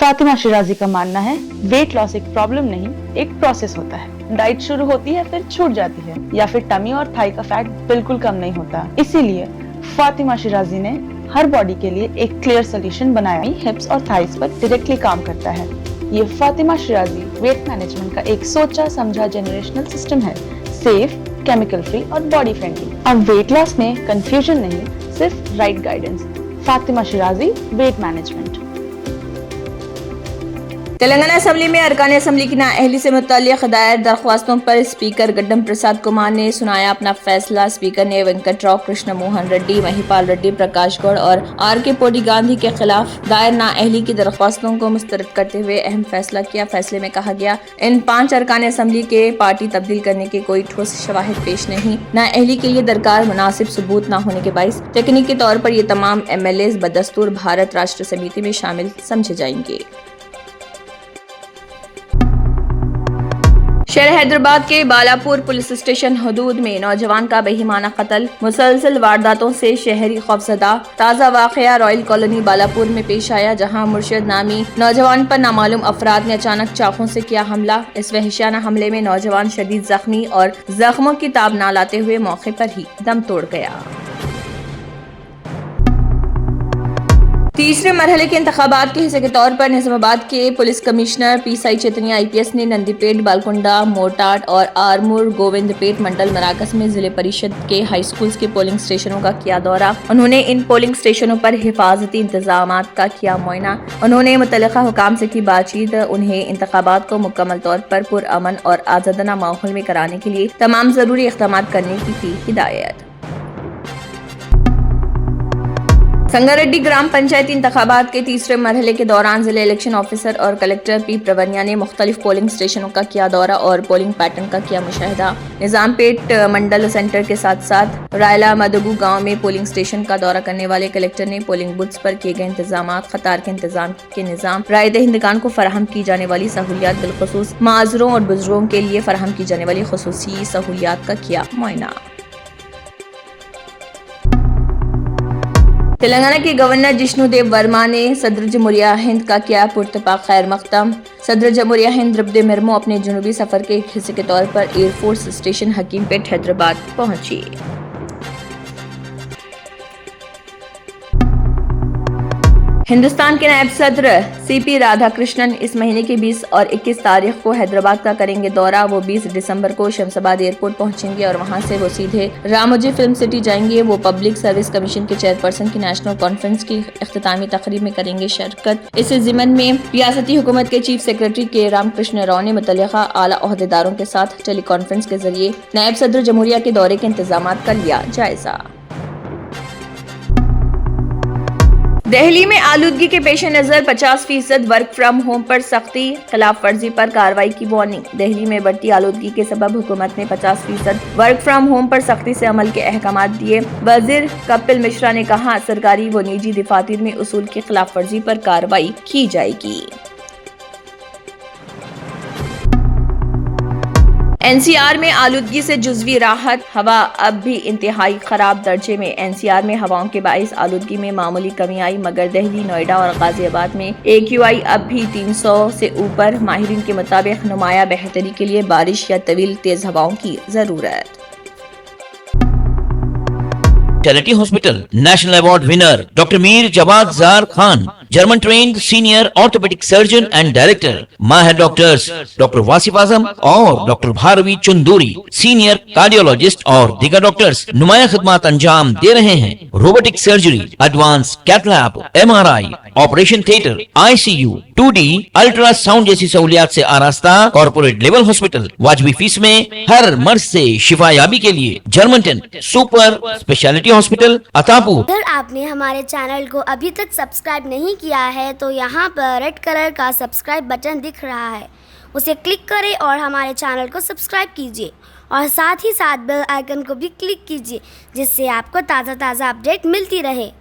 फातिमा शिराजी का मानना है वेट लॉस एक प्रॉब्लम नहीं, एक प्रोसेस होता है। डाइट शुरू होती है फिर छूट जाती है, या फिर टमी और थाई का फैट बिल्कुल कम नहीं होता। इसीलिए फातिमा शिराजी ने हर बॉडी के लिए एक क्लियर सोल्यूशन बनाया, हिप्स और थाइस पर डायरेक्टली काम करता है। ये फातिमा शिराजी वेट मैनेजमेंट का एक सोचा समझा जनरेशनल सिस्टम है, सेफ, केमिकल फ्री और बॉडी फ्रेंडली। अब वेट लॉस में कंफ्यूजन नहीं, सिर्फ right guidance. Fatima Shirazi weight management. Telangana assembly में अरकान असम्बली की नाअहली से मुतल्लिक़ दायर दरख्वास्तों पर स्पीकर गड्डम प्रसाद कुमार ने सुनाया अपना फैसला। स्पीकर ने वेंकटराव कृष्ण मोहन रेड्डी, महिपाल रेड्डी, प्रकाश गौड़ और आर.के. पोडी गांधी के खिलाफ दायर नाअहली की दरख्वास्तों को मुस्तरद करते हुए अहम फैसला किया। फैसले में कहा गया, इन 5 अरकान असम्बली के पार्टी तब्दील करने के कोई ठोस शवाहिद पेश नहीं। नाअहली के लिए दरकार मुनासिब सबूत न होने के बाइस तकनीकी तौर पर ये तमाम MLAs बदस्तूर भारत राष्ट्र समिति में शामिल समझे जाएंगे। शहर हैदराबाद के बालापुर पुलिस स्टेशन हदूद में नौजवान का बेईमाना कत्ल, मुसलसल वारदातों से शहरी खौफजदा। ताज़ा वाक़या रॉयल कॉलोनी बालापुर में पेश आया, जहां मुर्शिद नामी नौजवान पर नामालूम अफराद ने अचानक चाकू से किया हमला। इस वहशियाना हमले में नौजवान शदीद जख्मी और जख्मों की ताब ना लाते हुए मौके पर ही दम तोड़ गया। तीसरे मरहले के इंतखाबात के हिस्से के तौर पर निजामाबाद के पुलिस कमिश्नर PSI चेतनिया IPS ने नंदीपेट, बालकुंडा, मोटाट और आरमूर गोविंदपेट मंडल मराकज में जिले परिषद के हाई स्कूल्स के पोलिंग स्टेशनों का किया दौरा। उन्होंने इन पोलिंग स्टेशनों पर हिफाजती इंतजामात का किया मुआयना। उन्होंने मुतल्लिका हुकाम से की बातचीत। उन्हें इंतखाबात को मुकम्मल तौर पर पुरअमन और आज़ादाना माहौल में कराने के लिए तमाम जरूरी इक़दाम करने की हिदायत। संगारेड्डी ग्राम पंचायती इंतखाबात के तीसरे मरहले के दौरान जिले इलेक्शन ऑफिसर और कलेक्टर P. प्रवनिया ने मुख्तलिफ पोलिंग स्टेशनों का किया दौरा और पोलिंग पैटर्न का किया मुशाहिदा। निजामपेट मंडल सेंटर के साथ साथ रायला मदगू गांव में पोलिंग स्टेशन का दौरा करने वाले कलेक्टर ने पोलिंग बूथ्स पर किए गए इंतजाम, कतार के इंतजाम के निजाम, राय दहिंदगान को फराहम की जाने वाली सहूलियात, बिलखुसूस माजरों और बुजुर्गों के लिए फराहम की जाने वाली खुसूसी सहूलियात का किया मुआयना। तेलंगाना के गवर्नर जिष्णुदेव वर्मा ने सदर जमहूरिया हिंद का किया पुरतपाक खैर मकदम। सदर जमहूरिया हिंद द्रौपदी मुर्मू अपने जनूबी सफर के एक हिस्से के तौर पर एयरफोर्स स्टेशन हकीमपेट हैदराबाद पहुंची। हिंदुस्तान के नायब सदर CP राधाकृष्णन इस महीने की 20 और 21 तारीख को हैदराबाद का करेंगे दौरा। वो 20 दिसंबर को शमशाबाद एयरपोर्ट पहुंचेंगे और वहां से वो सीधे रामोजी फिल्म सिटी जाएंगे। वो पब्लिक सर्विस कमीशन के चेयरपर्सन की नेशनल कॉन्फ्रेंस की इख्तितामी तकरीब में करेंगे शिरकत। इस ज़िमन में रियासती हुकूमत के चीफ सेक्रेटरी के रामकृष्ण राव ने मुतल्लिका आला ओहदेदारों के साथ टेली कॉन्फ्रेंस के जरिए नायब सदर जमहूरिया के दौरे के इंतजामात का लिया जायजा। दिल्ली में आलूदगी के पेश नजर 50% वर्क फ्रॉम होम पर सख्ती, खिलाफ वर्जी पर कार्रवाई की वार्निंग। दिल्ली में बढ़ती आलूदगी के सबब हुकूमत ने 50% वर्क फ्रॉम होम पर सख्ती से अमल के अहकाम दिए। वजीर कपिल मिश्रा ने कहा, सरकारी व निजी दफातर में उसूल की खिलाफ वर्जी पर कार्रवाई की जाएगी। NCR में आलूदगी से जुज़वी राहत, हवा अब भी इंतहाई खराब दर्जे में। NCR में हवाओं के बाइस आलूदगी में मामूली कमी आई, मगर दिल्ली, नोएडा और गाजियाबाद में AQI अब भी 300 से ऊपर। माहिरीन के मुताबिक नुमाया बेहतरी के लिए बारिश या तवील तेज हवाओं की जरूरत। Speciality hospital national award winner doctor Mir Jawad Zar Khan, German trained senior orthopaedic surgeon and director, माहिर डॉक्टर्स डॉक्टर वासिफ आजम और doctor Bharvi Chanduri, senior cardiologist और दीगर डॉक्टर्स नुमाया खिदमत अंजाम दे रहे हैं। Robotic surgery, advance cath lab, MRI, operation theatre, ICU, 2D ultrasound जैसी सहूलियात से आरास्ता कॉर्पोरेट लेवल हॉस्पिटल। वाजबी फीस में हर मर्ज से शिफायाबी के लिए German tent super speciality hospital Attapur. अगर आपने हमारे चैनल को अभी तक सब्सक्राइब नहीं किया है तो यहाँ पर रेड कलर का सब्सक्राइब बटन दिख रहा है, उसे क्लिक करें और हमारे चैनल को सब्सक्राइब कीजिए और साथ ही साथ बेल आइकन को भी क्लिक कीजिए, जिससे आपको ताज़ा अपडेट मिलती रहे।